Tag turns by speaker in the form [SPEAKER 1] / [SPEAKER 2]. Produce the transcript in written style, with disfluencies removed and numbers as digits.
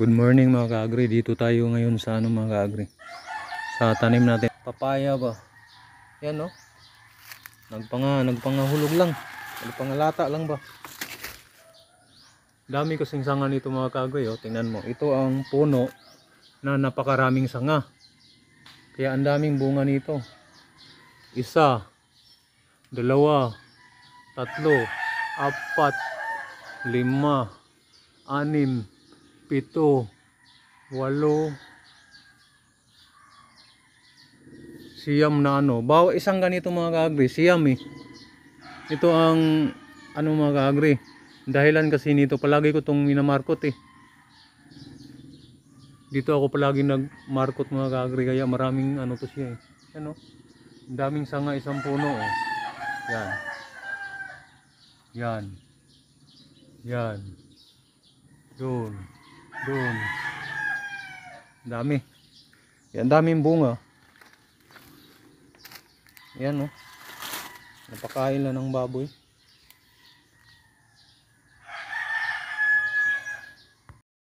[SPEAKER 1] Good morning mga ka-agri. Dito tayo ngayon sa mga ka-agri. Sa tanim natin. Papaya ba? Yan no. Nagpangahulog lang. Nagpangalata lang ba? Dami kasing sanga nito mga ka-agri. Oh. Tingnan mo. Ito ang puno na napakaraming sanga. Kaya ang daming bunga nito. 1, 2, 3, 4, 5, 6, 7, 8, siyam na ano. Bawa isang ganito mga ka-agri, siyam eh. Ito ang ano mga ka-agri. Dahilan kasi nito palagi ko itong minamarkot eh. Dito ako palagi nagmarkot mga ka-agri kaya maraming ano to siya eh. Ano? Daming sanga isang puno oh. Yan. Yan. Yan. Doon. Doon. Dami. Yan daming bunga. Yan oh. Napakain lang ng baboy.